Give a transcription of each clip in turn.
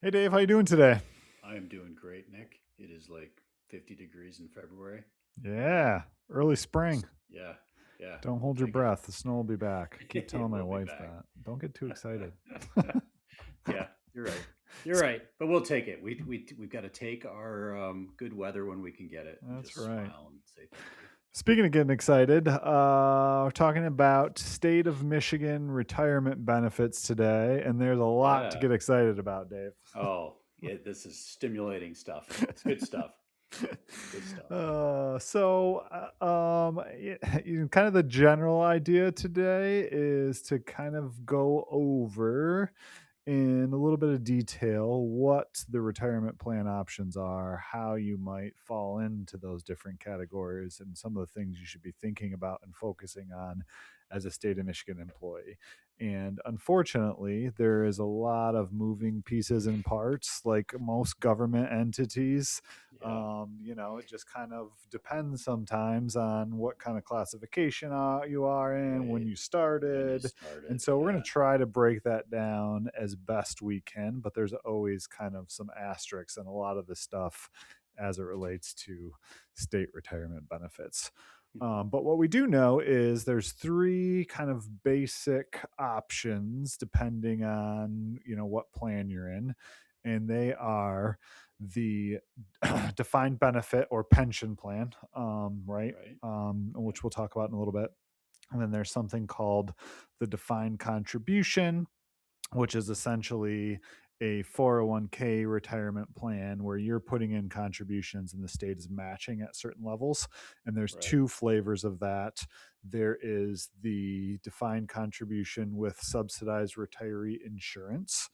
Hey Dave, how you doing today? I am doing great, Nick. It is like 50 degrees in February, and Yeah, early spring. yeah, yeah, Don't we'll hold your take it. breath. The snow will be back. Keep It telling my will be wife back. that. Don't get too excited. Yeah, you're right. You're right, but we'll take it. We've got to take our good weather when we can get it, and That's just right. smile and say thank you. Speaking of getting excited, we're talking about state of Michigan retirement benefits today, and there's a lot to Yeah. get excited about, Dave. Oh, yeah. This is stimulating stuff. It's good stuff. Good stuff. Kind of the general idea today is to kind of go over in a little bit of detail what the retirement plan options are, how you might fall into those different categories, and some of the things you should be thinking about and focusing on as a state of Michigan employee. And unfortunately, there is a lot of moving pieces and parts, like most government entities. Yeah. It just kind of depends sometimes on what kind of classification you are in, when Right. you When you started, and started. so we're going Yeah. to try to break that down as best we can, but there's always kind of some asterisks and a lot of the stuff as it relates to state retirement benefits. But what we do know is there's three kind of basic options depending on what plan you're in, and they are the defined benefit or pension plan, right? Right. Yeah. Which we'll talk about in a little bit. And then there's something called the defined contribution, which is essentially a 401k retirement plan where you're putting in contributions and the state is matching at certain levels. And there's Right. two flavors of that. There is the defined contribution with subsidized retiree insurance.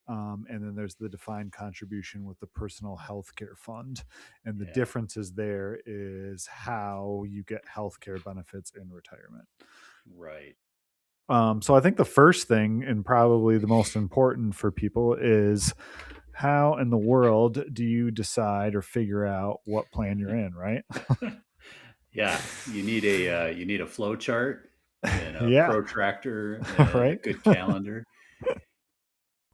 And then there's the defined contribution with the personal health care fund. And the Yeah. differences there is how you get health care benefits in retirement. Right. So I think the first thing, and probably the most important for people, is how in the world do you decide or figure out what plan you're in, right? Yeah, you need a flow chart and a Yeah, protractor and a right. good calendar.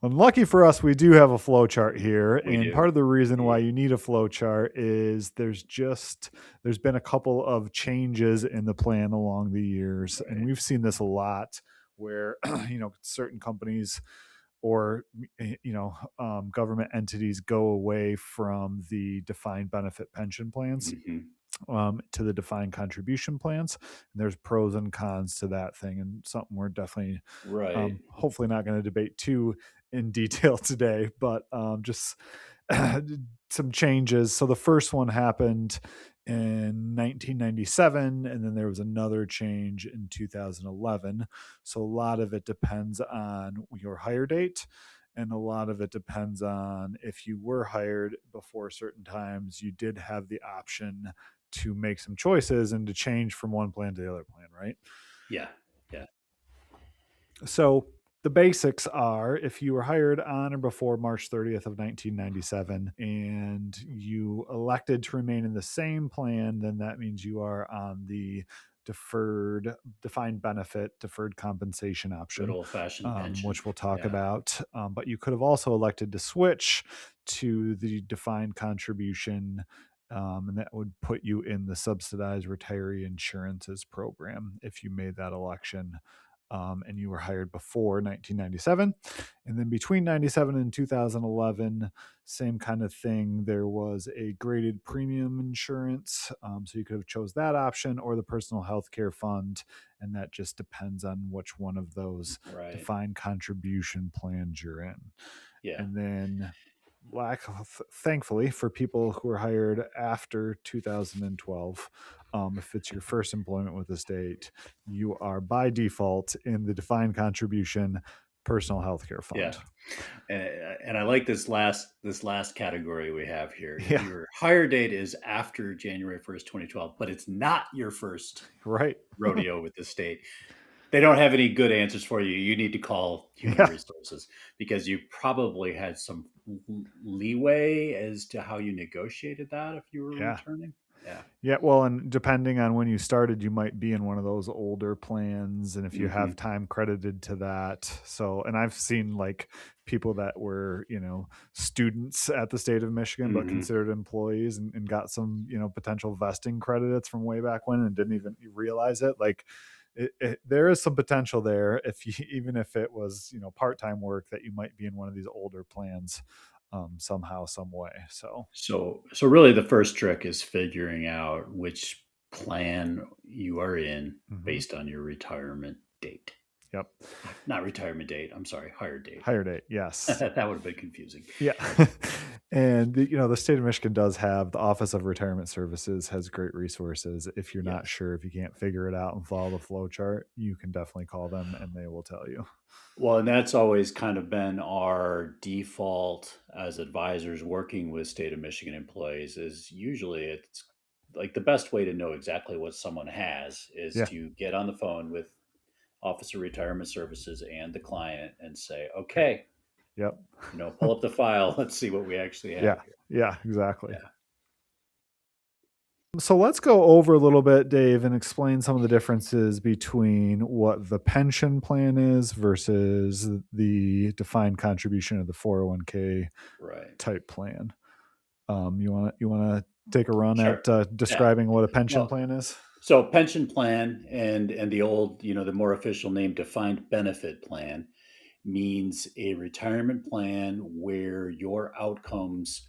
And lucky for us, we do have a flow chart here. We And do. part of the reason why Yeah. you need a flow chart is there's been a couple of changes in the plan along the years. And Right. we've seen this a lot where, certain companies or government entities go away from the defined benefit pension plans, Hmm. to the defined contribution plans. And there's pros and cons to that thing, and something we're definitely, Right. hopefully, not going to debate too in detail today, but just some changes. So the first one happened in 1997, and then there was another change in 2011. So a lot of it depends on your hire date, and a lot of it depends on if you were hired before certain times, you did have the option to make some choices and to change from one plan to the other plan, right? Yeah. Yeah. So the basics are, if you were hired on or before March 30th of 1997 and you elected to remain in the same plan, then that means you are on the deferred defined benefit deferred compensation Good option, old fashioned pension. which we'll talk Yeah. about. But you could have also elected to switch to the defined contribution, and that would put you in the subsidized retiree insurances program if you made that election, and you were hired before 1997. And then between 97 and 2011, same kind of thing. There was a graded premium insurance. So you could have chose that option or the personal health care fund. And that just depends on which one of those Right. defined contribution plans you're in. Yeah. And then thankfully for people who are hired after 2012, if it's your first employment with the state, you are by default in the defined contribution personal health care Yeah. fund. And I like this last category we have here. Yeah, Your hire date is after January 1st, 2012, but it's not your first right. rodeo with the state. They don't have any good answers for you. You need to call human Yeah, resources because you probably had some leeway as to how you negotiated that if you were yeah. returning. Yeah. Yeah, well, and depending on when you started, you might be in one of those older plans, and if you have Hmm. time credited to that. So, and I've seen like people that were, students at the state of Michigan, but Hmm. considered employees and got some, potential vesting credits from way back when and didn't even realize it. Like, there is some potential there if you, even if it was, part-time work, that you might be in one of these older plans, somehow, some way. So, So really, the first trick is figuring out which plan you are in mhm. based on your retirement date. Yep. Not retirement date. I'm sorry, hire date. Higher date, yes. That would have been confusing. Yeah. And the state of Michigan does have the Office of Retirement Services has great resources. If you're not Yes. sure, if you can't figure it out and follow the flow chart, you can definitely call them and they will tell you. Well, and that's always kind of been our default as advisors working with state of Michigan employees is usually it's like the best way to know exactly what someone has is Yeah. to get on the phone with Office of Retirement Services and the client and say, Yep. okay, Yep. pull up the file. Let's see what we actually have Yeah. here. Yeah, exactly. Yeah. So let's go over a little bit, Dave, and explain some of the differences between what the pension plan is versus the defined contribution of the 401k Right. type plan. You want to take a run Sure. at Yeah. describing what a pension Well, plan is? so pension plan and the old, the more official name defined benefit plan means a retirement plan where your outcomes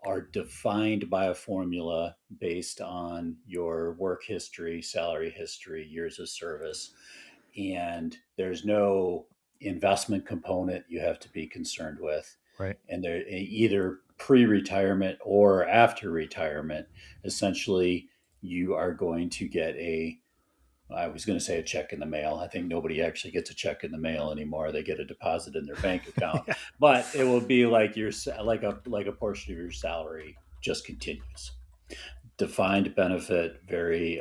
are defined by a formula based on your work history, salary history, years of service, and there's no investment component you have to be concerned with. Right. And they're either pre-retirement or after retirement. Essentially, you are going to get I was going to say a check in the mail. I think nobody actually gets a check in the mail anymore. They get a deposit in their bank account, Yeah. but it will be like your like a portion of your salary just continues. Defined benefit, very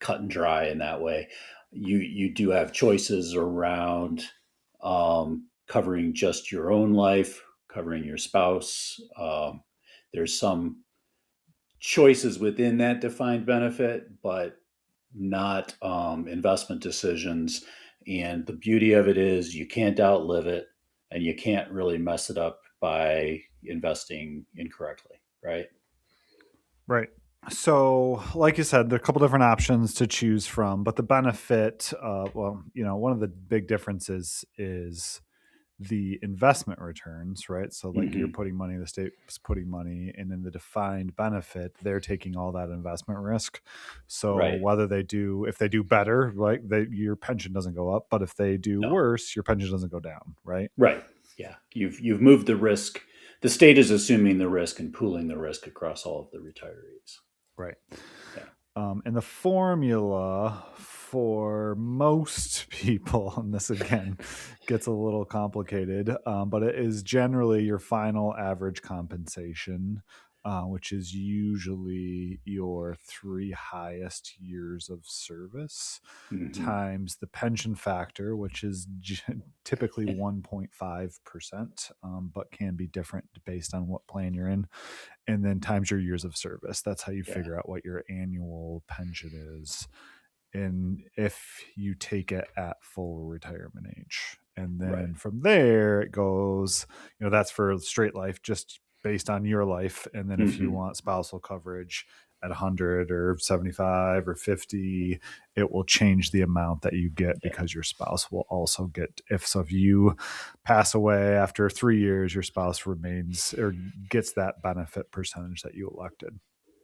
cut and dry in that way. You do have choices around covering just your own life, covering your spouse. There's some choices within that defined benefit, but not investment decisions. And the beauty of it is you can't outlive it and you can't really mess it up by investing incorrectly, right? Right. So, like you said, there are a couple different options to choose from, but the benefit, well, one of the big differences is the investment returns, right? So, like you're Hmm. putting money, the state's putting money, and in the defined benefit, they're taking all that investment risk. So, Right. whether if they do better, right, your pension doesn't go up, but if they do No. worse, your pension doesn't go down, right? Right. Yeah. You've moved the risk. The state is assuming the risk and pooling the risk across all of the retirees. Right. Yeah. And the formula for most people, and this again gets a little complicated, but it is generally your final average compensation, which is usually your three highest years of service Hmm. times the pension factor, which is typically 1.5%, but can be different based on what plan you're in, and then times your years of service. That's how you Yeah. figure out what your annual pension is. And if you take it at full retirement age. And Right. then from there, it goes, that's for straight life, just based on your life. And then if you Hmm. want spousal coverage at 100 or 75 or 50, it will change the amount that you get Yeah. because your spouse will also get, if you pass away after 3 years, your spouse remains or gets that benefit percentage that you elected.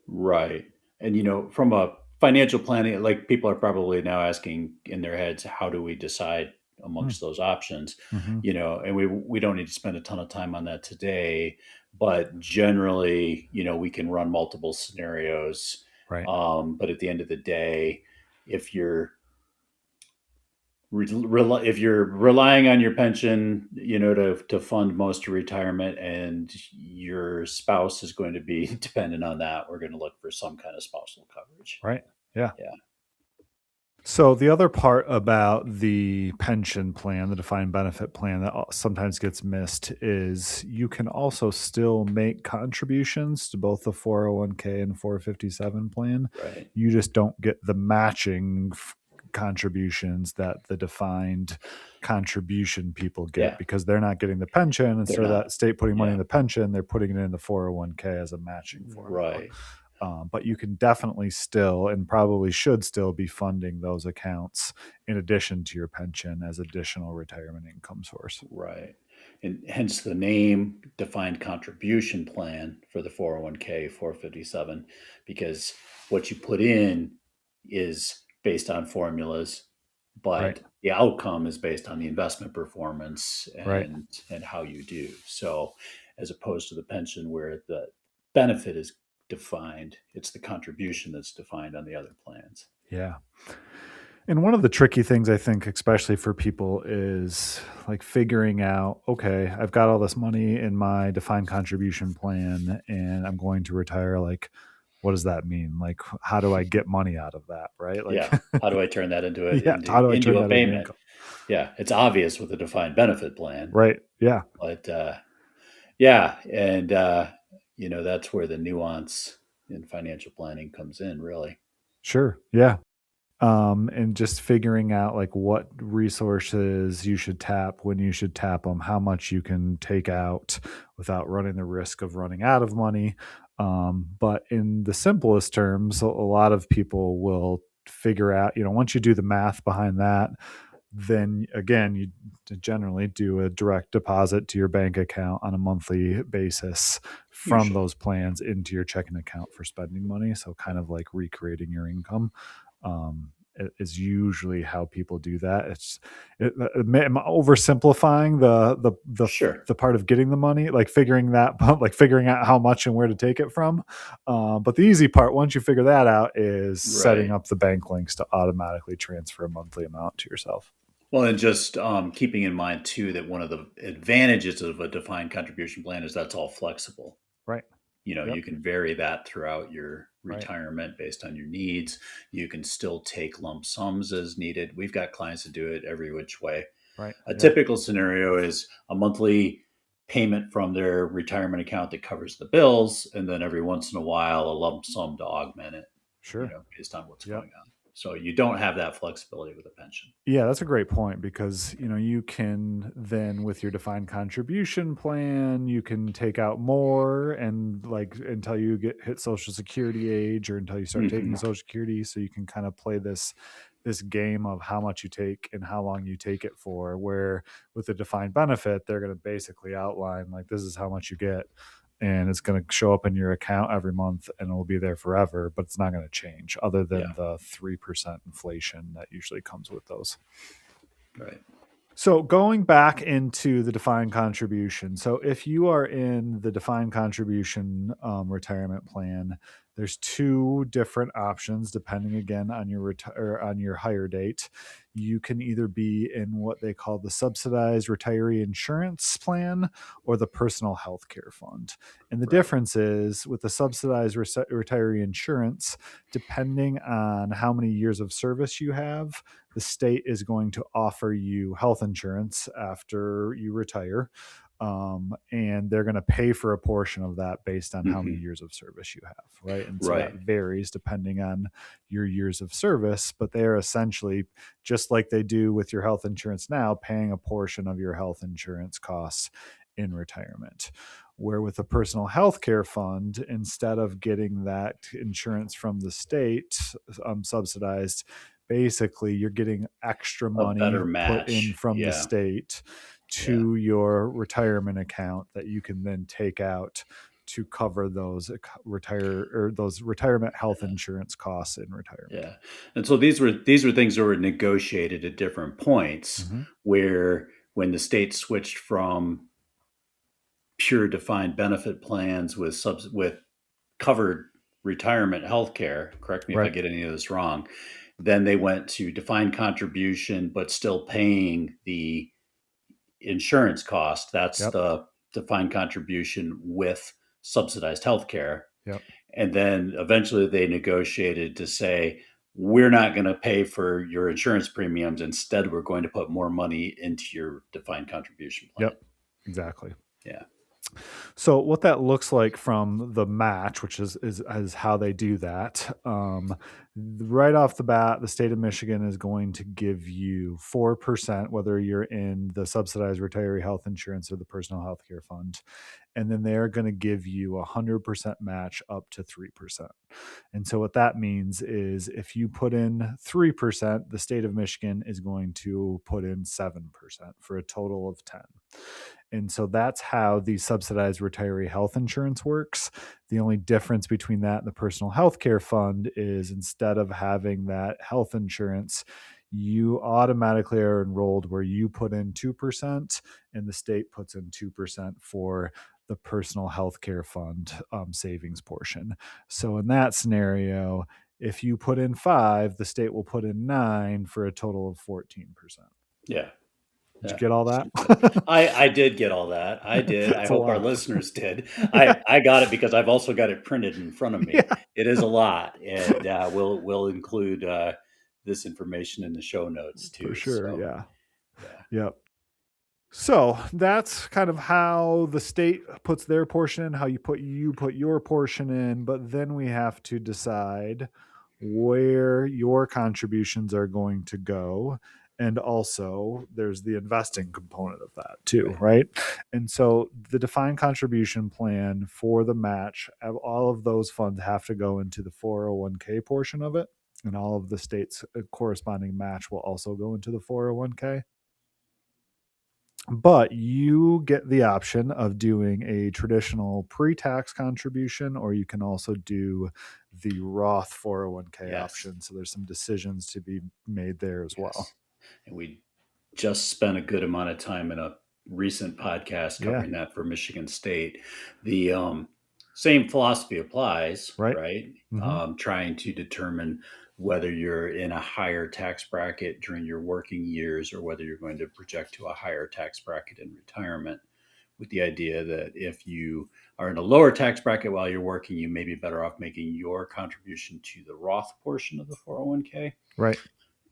Right. And from a financial planning, like people are probably now asking in their heads, how do we decide amongst those options? Mm-hmm. And we don't need to spend a ton of time on that today, but generally, we can run multiple scenarios. Right. But at the end of the day, if you're if you're relying on your pension, to fund most of retirement, and your spouse is going to be dependent on that, we're going to look for some kind of spousal coverage. Right. Yeah. Yeah. So the other part about the pension plan, the defined benefit plan that sometimes gets missed is you can also still make contributions to both the 401k and 457 plan. Right. You just don't get the matching contributions that the defined contribution people get Yeah, because they're not getting the pension. they're Instead of not. that state putting money in Yeah. the pension, they're putting it in the 401k as a matching formula. Right. But you can definitely still and probably should still be funding those accounts in addition to your pension as additional retirement income source. Right. And hence the name defined contribution plan for the 401k 457, because what you put in is based on formulas, Right. but the outcome is based on the investment performance Right. and how you do. So as opposed to the pension where the benefit is defined, it's the contribution that's defined on the other plans. Yeah. And one of the tricky things I think, especially for people, is like figuring out, okay, I've got all this money in my defined contribution plan and I'm going to retire. Like, what does that mean? Like, how do I get money out of that? Right. Like, Yeah. How do I turn that into a yeah, how do I turn into a that into payment? income? Yeah, it's obvious with a defined benefit plan, Right. Yeah. but yeah, and that's where the nuance in financial planning comes in, really. Sure. Yeah. And just figuring out like what resources you should tap, when you should tap them, how much you can take out without running the risk of running out of money. But in the simplest terms, a lot of people will figure out, once you do the math behind that, then again, you generally do a direct deposit to your bank account on a monthly basis from Usually, those plans into your checking account for spending money. So kind of like recreating your income is usually how people do that. I'm oversimplifying sure, the part of getting the money, like figuring that, like figuring out how much and where to take it from. But the easy part, once you figure that out, is setting right. up the bank links to automatically transfer a monthly amount to yourself. Well, and just keeping in mind too that one of the advantages of a defined contribution plan is that's all flexible. Right. Yep. You can vary that throughout your Right. retirement based on your needs. You can still take lump sums as needed. We've got clients that do it every which way. Right. A Yeah. typical scenario is a monthly payment from their retirement account that covers the bills, and then every once in a while, a lump sum to augment it, Sure. based on what's Yep. going on. So you don't have that flexibility with a pension. Yeah, that's a great point because you can then with your defined contribution plan, you can take out more and like until you hit social security age or until you start taking Hmm. social security, so you can kind of play this game of how much you take and how long you take it for, where with the defined benefit, they're going to basically outline like this is how much you get and it's going to show up in your account every month and it will be there forever, but it's not going to change other than Yeah, the 3% inflation that usually comes with those. right. So going back into the defined contribution. So if you are in the defined contribution retirement plan, there's two different options depending again on your on your hire date. You can either be in what they call the subsidized retiree insurance plan or the personal health care fund. And the Right. difference is with the subsidized retiree insurance, depending on how many years of service you have, the state is going to offer you health insurance after you retire. And they're going to pay for a portion of that based on how many Hmm. years of service you have, right? And so that Right. varies depending on your years of service, but they are essentially just like they do with your health insurance now, paying a portion of your health insurance costs in retirement. Where with a personal health care fund, instead of getting that insurance from the state subsidized, basically you're getting extra A money better put in match. from the Yeah. state Yeah. to your retirement account that you can then take out to cover those those retirement health insurance costs in retirement. Yeah. And so these were things that were negotiated at different points, Hmm. where when the state switched from pure defined benefit plans with with covered retirement health care, correct me if I Right. get any of this wrong, then they went to defined contribution but still paying the insurance cost. That's Yep. the defined contribution with subsidized health care. Yep. And then eventually they negotiated to say, we're not going to pay for your insurance premiums. Instead, we're going to put more money into your defined contribution plan. Yep, exactly. Yeah. So what that looks like from the match, which is how they do that. Right off the bat, the state of Michigan is going to give you 4%, whether you're in the subsidized retiree health insurance or the personal health care fund. And then they're going to give you 100% match up to 3%. And so what that means is if you put in 3%, the state of Michigan is going to put in 7% for a total of 10. And so that's how the subsidized retiree health insurance works. The only difference between that and the personal health care fund is instead of having that health insurance, you automatically are enrolled where you put in 2% and the state puts in 2% for the personal health care fund savings portion. So in that scenario, if you put in 5, the state will put in 9 for a total of 14%. Yeah. Did you Yeah. get all that? I did get all that. I did. I It's a hope our lot. listeners did. Yeah. I got it because I've also got it printed in front of me. Yeah, It is a lot, and we'll include this information in the show notes for too. sure. So Yeah. yeah, Yep. So that's kind of how the state puts their portion in, how you put your portion in, but then we have to decide where your contributions are going to go. And also there's the investing component of that too, right. right? And so the defined contribution plan for the match, all of those funds have to go into the 401k portion of it. And all of the state's corresponding match will also go into the 401k. But you get the option of doing a traditional pre-tax contribution, or you can also do the Roth 401k Yes, option. So there's some decisions to be made there as well. yes. And we just spent a good amount of time in a recent podcast Yeah. covering that for Michigan State. The same philosophy applies, Right. right? Mm-hmm. Trying to determine whether you're in a higher tax bracket during your working years or whether you're going to project to a higher tax bracket in retirement, with the idea that if you are in a lower tax bracket while you're working, you may be better off making your contribution to the Roth portion of the 401k, Right.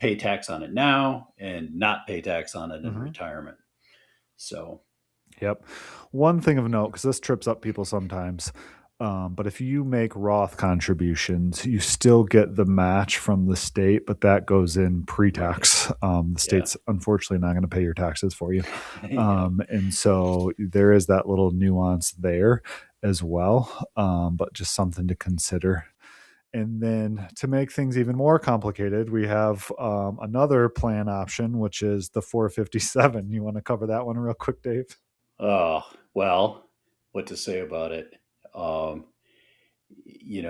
pay tax on it now and not pay tax on it in Mm-hmm. retirement. So, Yep. One thing of note, because this trips up people sometimes, but if you make Roth contributions, you still get the match from the state, but that goes in right. pre-tax. The Yeah. state's unfortunately not going to pay your taxes for you. Yeah. And so there is that little nuance there as well, but just something to consider. And then to make things even more complicated, we have another plan option, which is the 457. You want to cover that one real quick, Dave? Oh, well, what to say about it?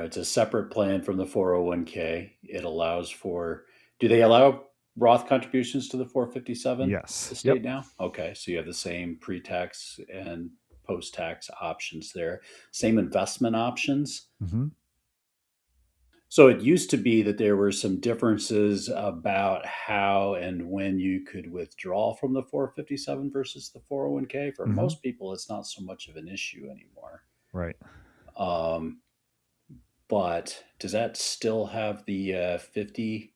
It's a separate plan from the 401k. It allows for, do they allow Roth contributions to the 457, the Yes. state Yep. now? Okay. So you have the same pre tax and post tax options there, same investment options. Hmm. So it used to be that there were some differences about how and when you could withdraw from the 457 versus the 401k. For Hmm. most people, it's not so much of an issue anymore. Right. Um, but does that still have the 50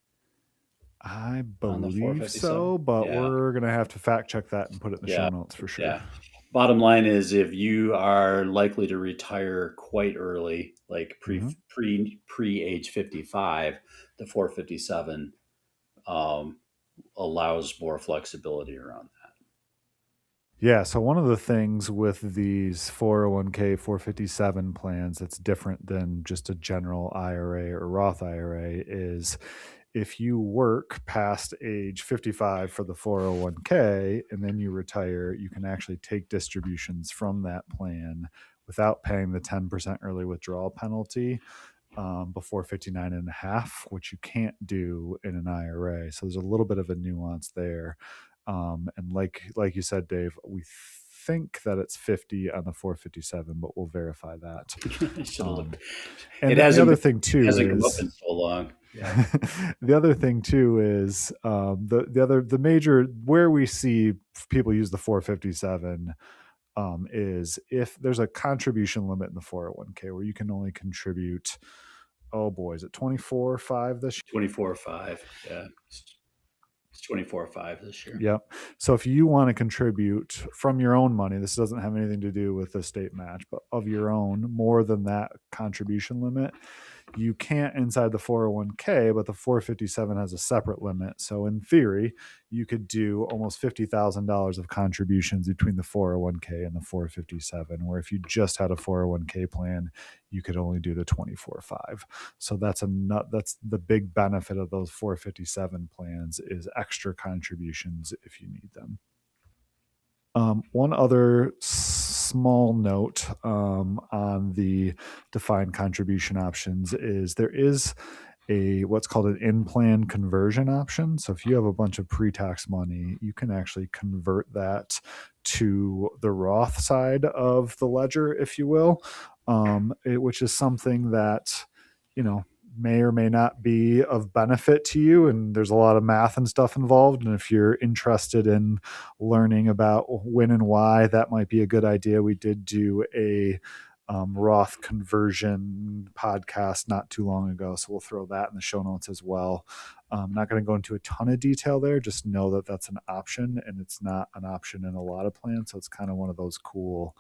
I on the believe 457? so, but Yeah, we're going to have to fact check that and put it in the yeah, show notes for sure. yeah. Bottom line is, if you are likely to retire quite early, like Hmm. pre age 55, the 457 um, allows more flexibility around Yeah. So one of the things with these 401k 457 plans that's different than just a general IRA or Roth IRA is if you work past age 55 for the 401k and then you retire, you can actually take distributions from that plan without paying the 10% early withdrawal penalty before 59 and a half, which you can't do in an IRA. So there's a little bit of a nuance there. And like you said, Dave, we think that it's 50 on the 457, but we'll verify that. that. I should have looked. And It then the hasn't other been, thing it too hasn't come up is in so long. Yeah. the other thing too is the major where we see people use the 457 is if there's a contribution limit in the 401k where you can only contribute oh boy, is it 24.5 this year? 24.5. Yeah. It's 24.5 this year. Yep. So if you want to contribute from your own money, this doesn't have anything to do with the state match, but of your own, more than that contribution limit, you can't inside the 401k, but the 457 has a separate limit. So in theory, you could do almost $50,000 of contributions between the 401k and the 457, where if you just had a 401k plan, you could only do the 24.5. So that's the big benefit of those 457 plans is extra contributions if you need them. One other small note on the defined contribution options is there is what's called an in-plan conversion option. So if you have a bunch of pre-tax money, you can actually convert that to the Roth side of the ledger, if you will, which is something that, may or may not be of benefit to you. And there's a lot of math and stuff involved. And if you're interested in learning about when and why, that might be a good idea. We did do a Roth conversion podcast not too long ago. So we'll throw that in the show notes as well. I'm not going to go into a ton of detail there. Just know that that's an option, and it's not an option in a lot of plans. So it's kind of one of those cool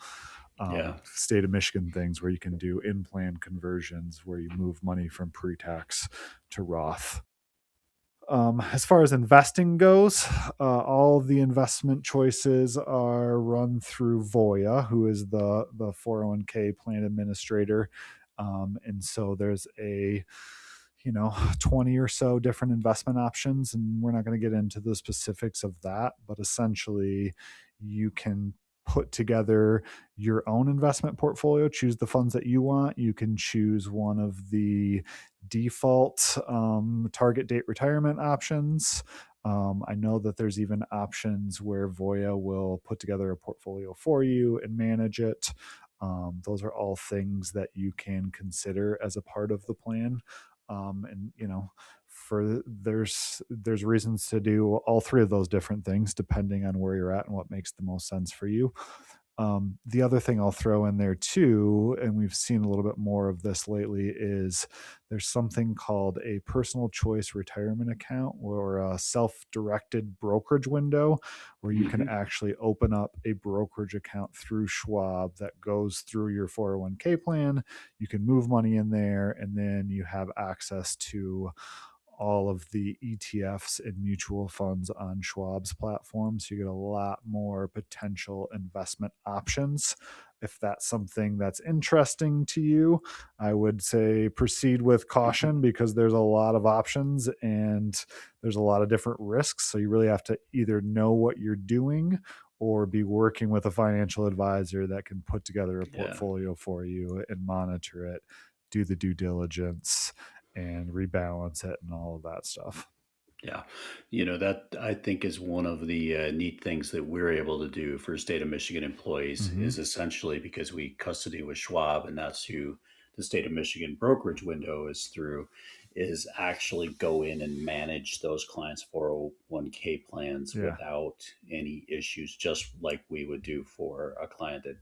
state of Michigan things where you can do in-plan conversions where you move money from pre-tax to Roth. As far as investing goes, all of the investment choices are run through Voya, who is the 401k plan administrator. And so there's 20 or so different investment options, and we're not going to get into the specifics of that, but essentially you can put together your own investment portfolio, choose the funds that you want. You can choose one of the default target date retirement options. I know that there's even options where Voya will put together a portfolio for you and manage it. Those are all things that you can consider as a part of the plan. And there's reasons to do all three of those different things depending on where you're at and what makes the most sense for you. The other thing I'll throw in there too, and we've seen a little bit more of this lately, is there's something called a personal choice retirement account or a self-directed brokerage window where you can actually open up a brokerage account through Schwab that goes through your 401k plan. You can move money in there, and then you have access to all of the ETFs and mutual funds on Schwab's platform. So you get a lot more potential investment options. If that's something that's interesting to you, I would say proceed with caution because there's a lot of options and there's a lot of different risks. So you really have to either know what you're doing or be working with a financial advisor that can put together a portfolio for you and monitor it, do the due diligence, and rebalance it and all of that stuff. Yeah. That I think is one of the neat things that we're able to do for state of Michigan employees is essentially because we custody with Schwab, and that's who the state of Michigan brokerage window is through, is actually go in and manage those clients' 401k plans without any issues, just like we would do for a client that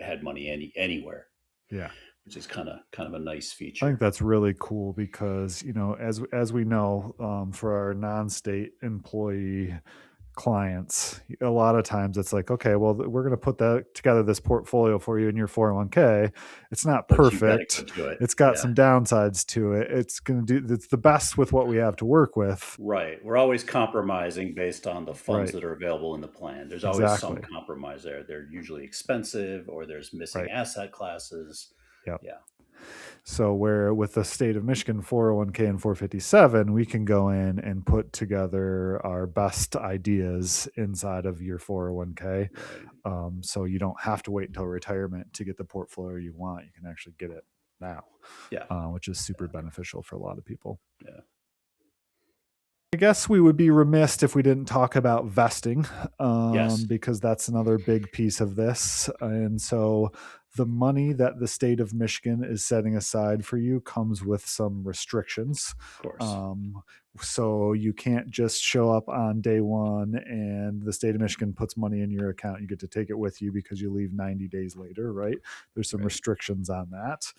had money anywhere. Yeah. Which is kind of a nice feature. I think that's really cool because, as we know, for our non-state employee clients, a lot of times it's like, okay, well, we're going to put this portfolio for you in your 401k. It's not perfect. It's got some downsides to it. It's the best with what we have to work with. Right. We're always compromising based on the funds that are available in the plan. There's always some compromise there. They're usually expensive or there's missing asset classes. Yep. Yeah. So where with the state of Michigan 401k and 457, we can go in and put together our best ideas inside of your 401k. Right. So you don't have to wait until retirement to get the portfolio you want. You can actually get it now, which is super beneficial for a lot of people. Yeah. I guess we would be remiss if we didn't talk about vesting, because that's another big piece of this. And so the money that the state of Michigan is setting aside for you comes with some restrictions. Of course. Um, so you can't just show up on day one and the state of Michigan puts money in your account. You get to take it with you because you leave 90 days later, right? There's some Right. restrictions on that.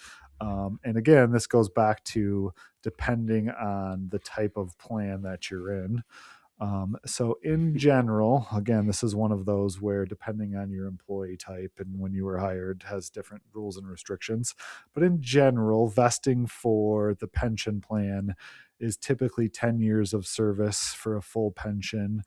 And again, this goes back to depending on the type of plan that you're in. So in general, again, this is one of those where depending on your employee type and when you were hired has different rules and restrictions. But in general, vesting for the pension plan is typically 10 years of service for a full pension.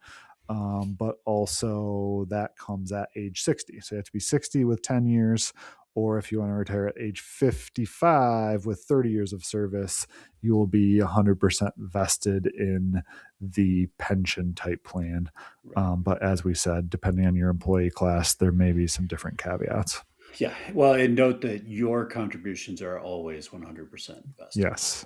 But also that comes at age 60. So you have to be 60 with 10 years, or if you want to retire at age 55 with 30 years of service, you will be 100% vested in the pension type plan. Right. But as we said, depending on your employee class, there may be some different caveats. Yeah. Well, and note that your contributions are always 100% vested. Yes.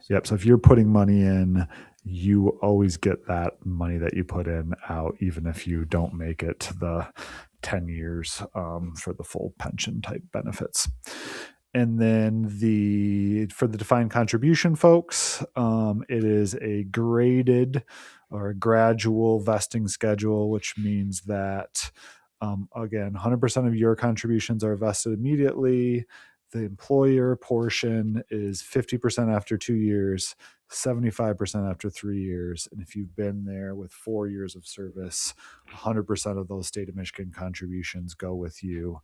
Yep. So, So if you're putting money in, you always get that money that you put in out, even if you don't make it to the 10 years for the full pension type benefits. And then the for the defined contribution folks, it is a graded or a gradual vesting schedule, which means that again, 100% of your contributions are vested immediately. The employer portion is 50% after 2 years, 75% after 3 years. And if you've been there with 4 years of service, 100% of those state of Michigan contributions go with you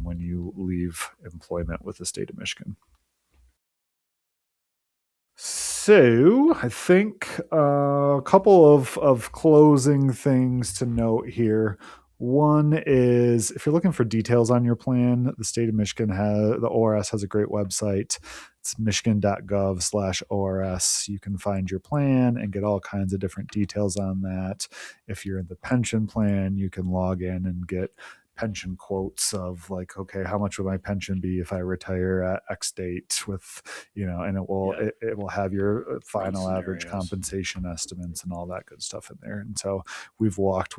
when you leave employment with the state of Michigan. So I think a couple of closing things to note here. One is if you're looking for details on your plan, the state of Michigan has the ORS has a great website. It's michigan.gov/ORS. You can find your plan and get all kinds of different details on that. If you're in the pension plan, you can log in and get pension quotes of like, okay, how much would my pension be if I retire at X date with, and yeah, it will have your run final average scenarios. compensation estimates and all that good stuff in there. And so we've walked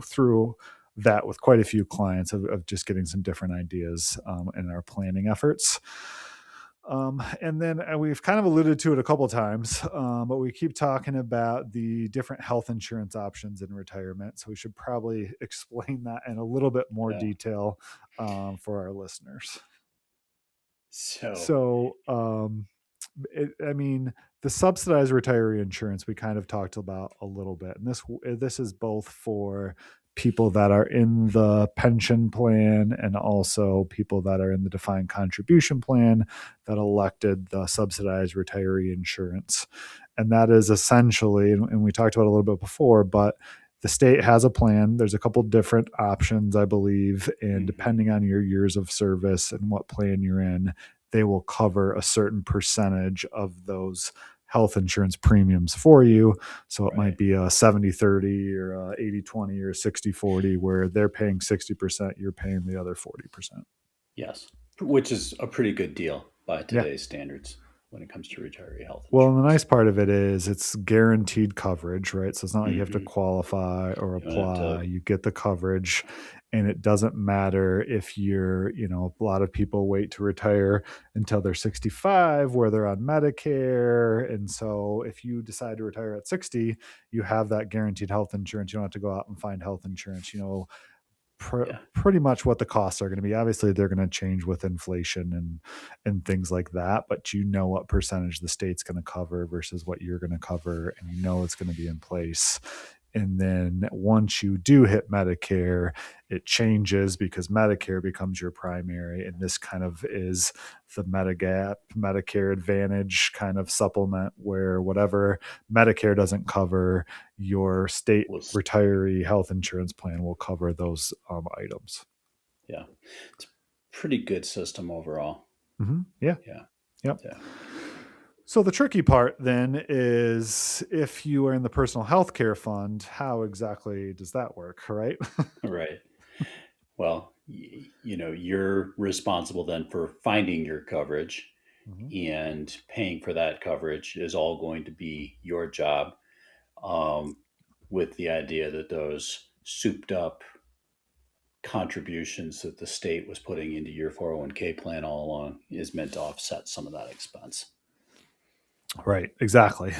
through that with quite a few clients of just getting some different ideas in our planning efforts. And then we've kind of alluded to it a couple times, but we keep talking about the different health insurance options in retirement. So we should probably explain that in a little bit more Yeah. detail for our listeners. So, So, I mean, the subsidized retiree insurance we kind of talked about a little bit, and this is both for people that are in the pension plan and also people that are in the defined contribution plan that elected the subsidized retiree insurance. And that is essentially, and we talked about it a little bit before, but the state has a plan. There's a couple different options, I believe, and mhm, depending on your years of service and what plan you're in, they will cover a certain percentage of those health insurance premiums for you. So it might right. be a 70-30 or a 80-20 or 60-40, where they're paying 60%, you're paying the other 40%. Yes. Which is a pretty good deal by Yeah. today's standards when it comes to retiree health Well, and the insurance. nice part of it is it's guaranteed coverage, right? So it's not like you have to Hmm. qualify or You don't have apply. to, You get the coverage, and it doesn't matter if a lot of people wait to retire until they're 65, where they're on Medicare. And so if you decide to retire at 60, you have that guaranteed health insurance. You don't have to go out and find health insurance. yeah, Pretty much what the costs are going to be. Obviously, they're going to change with inflation and things like that, but you know what percentage the state's going to cover versus what you're going to cover, and you know it's going to be in place. And then once you do hit Medicare, it changes because Medicare becomes your primary. And this kind of is the Medigap, Medicare Advantage kind of supplement where whatever Medicare doesn't cover, your state was retiree health insurance plan will cover those items. yeah. It's a pretty good system overall. Yeah. Yeah. Yep. Yeah. So the tricky part then is if you are in the personal health care fund, how exactly does that work, right? Right. Well, you're responsible then for finding your coverage, Mhm. and paying for that coverage is all going to be your job, um, with the idea that those souped up contributions that the state was putting into your 401k plan all along is meant to offset some of that expense. Right, exactly.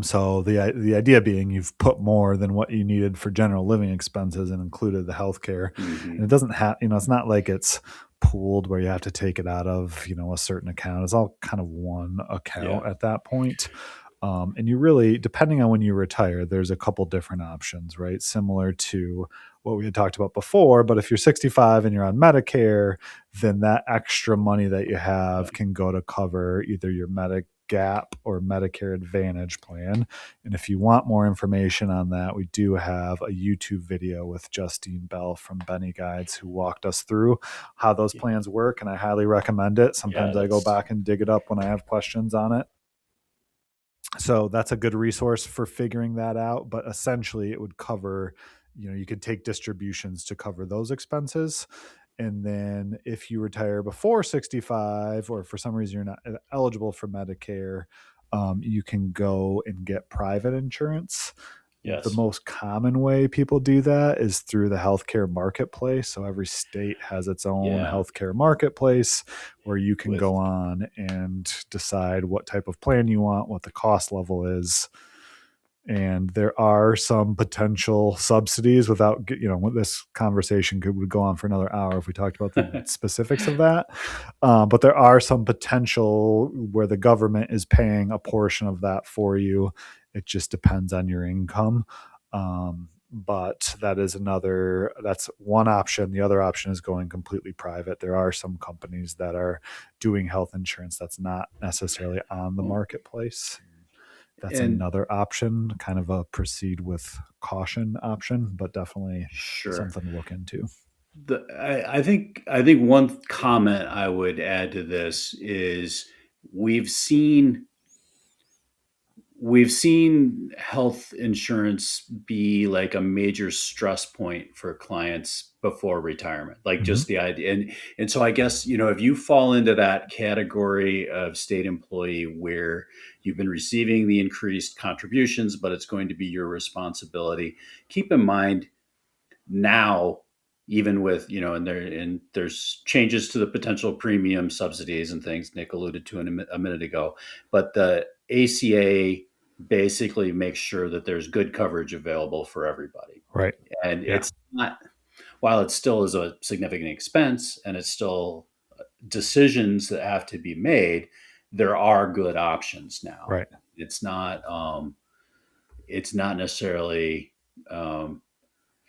So the idea being you've put more than what you needed for general living expenses and included the healthcare, and Mm-hmm. it doesn't have it's not like it's pooled where you have to take it out of a certain account. It's all kind of one Yeah. account at that point. And you really, depending on when you retire, there's a couple different options, right? Similar to what we had talked about before. But if you're 65 and you're on Medicare, then that extra money that you Yeah. have can go to cover either your Medigap or Medicare Advantage plan. And if you want more information on that, we do have a YouTube video with Justine Bell from Benny Guides who walked us through how those plans work. And I highly recommend it. Yeah. Sometimes I go That's back and dig it up when I have questions on it. So that's a good resource for figuring that out. But essentially, it would cover, you could take distributions to cover those expenses. And then if you retire before 65, or for some reason you're not eligible for Medicare, you can go and get private insurance. The yes. most common way people do that is through the healthcare marketplace. So every state has its own Yeah. healthcare marketplace where you can With go on and decide what type of plan you want, what the cost level is. And there are some potential subsidies without, this conversation would go on for another hour if we talked about the specifics of that. But there are some potential where the government is paying a portion of that for you. It just depends on your income. But that's one option. The other option is going completely private. There are some companies that are doing health insurance that's not necessarily on the well, marketplace. That's and another option, kind of a proceed with caution option, but definitely sure. something to look into. I think one comment I would add to this is we've seen we've seen health insurance be like a major stress point for clients before retirement, like Mm-hmm. just the idea. And so I guess, if you fall into that category of state employee where you've been receiving the increased contributions, but it's going to be your responsibility, keep in mind now, even with, there's changes to the potential premium subsidies and things Nick alluded to a minute ago, but the ACA basically makes sure that there's good coverage available for everybody. Right. And Yeah. it's not, while it still is a significant expense and it's still decisions that have to be made, there are good options now. Right. It's not, it's not necessarily,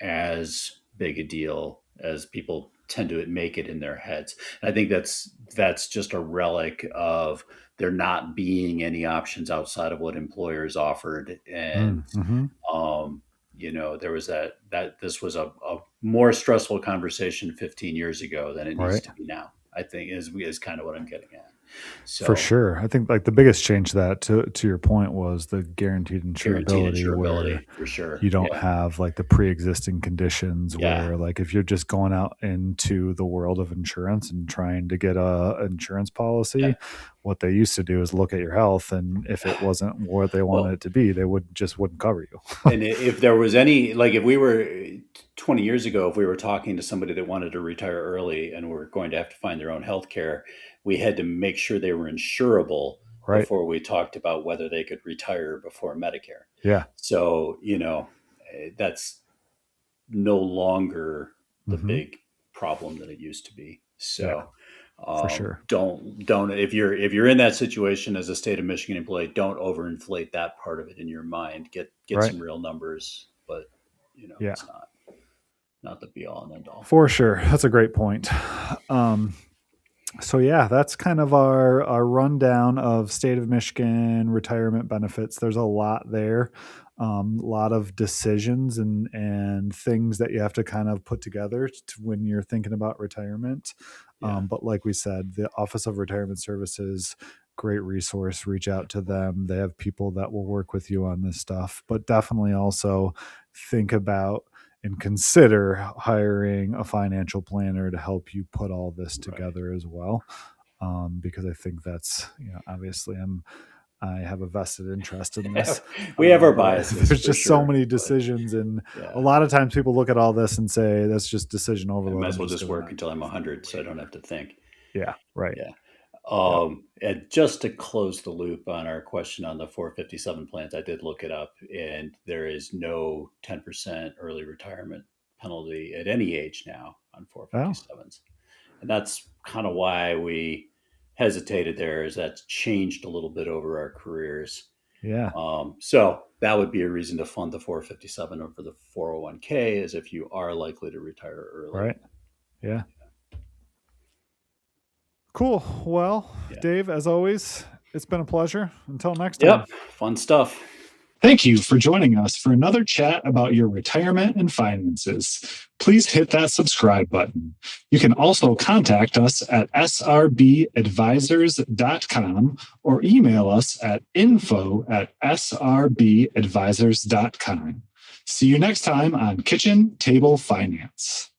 as big a deal as people tend to make it in their heads. And I think that's just a relic of there not being any options outside of what employers offered. And Mm-hmm. um, there was that this was a more stressful conversation 15 years ago than it needs Right. to be now. I think is kind of what I'm getting at. For So sure. I think like the biggest change to that to your point was the guaranteed guaranteed insurability insurability where for sure. you don't Yeah. have like the pre-existing conditions Yeah. where like if you're just going out into the world of insurance and trying to get a insurance policy, Yeah. what they used to do is look at your health, and if it wasn't what they wanted Well, it to be, they wouldn't cover you. and if there was any, like if we were 20 years ago, if we were talking to somebody that wanted to retire early and were going to have to find their own health care, we had to make sure they were insurable Right. before we talked about whether they could retire before Medicare. Yeah. So, that's no longer the Hmm. big problem that it used to be. Yeah, So, for sure. don't if you're in that situation as a state of Michigan employee, don't overinflate that part of it in your mind. Get Right. some real numbers, but Yeah, it's not the be all and end all. for sure. That's a great point. Um, so yeah, that's kind of our rundown of state of Michigan retirement benefits. There's a lot there, a lot of decisions and things that you have to kind of put together when you're thinking about retirement. Yeah, But like we said, the Office of Retirement Services, great resource. Reach out to them. They have people that will work with you on this stuff. But definitely also think about and consider hiring a financial planner to help you put all this right. together as well. Because I think that's, obviously I have a vested interest in this. We have our But biases there's for just so sure, many but decisions, and a yeah, lot of times people look at all this and say that's just decision I might overload. as I'm well just just doing work that. until I'm 100, so I don't have to think. Yeah, right. Yeah. Yep. And just to close the loop on our question on the 457 plans, I did look it up, and there is no 10% early retirement penalty at any age now on Oh, 457s. And that's kind of why we hesitated there, is that's changed a little bit over our careers. yeah, So that would be a reason to fund the 457 over the 401k, is if you are likely to retire early. right. Yeah. Cool. Well, Yeah. Dave, as always, it's been a pleasure. Until next time. Yep. Fun stuff. Thank you for joining us for another chat about your retirement and finances. Please hit that subscribe button. You can also contact us at srbadvisors.com or email us at info@srbadvisors.com. See you next time on Kitchen Table Finance.